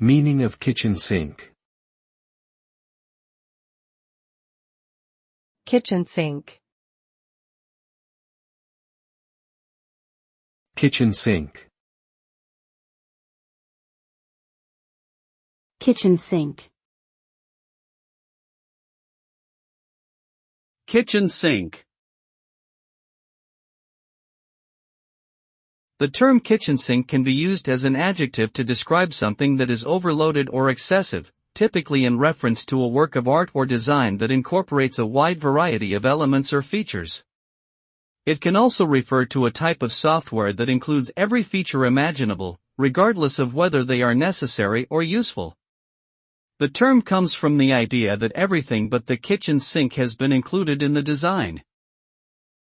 Meaning of kitchen sink. Kitchen sink. Kitchen sink. Kitchen sink. Kitchen sink. The term kitchen sink can be used as an adjective to describe something that is overloaded or excessive, typically in reference to a work of art or design that incorporates a wide variety of elements or features. It can also refer to a type of software that includes every feature imaginable, regardless of whether they are necessary or useful. The term comes from the idea that everything but the kitchen sink has been included in the design.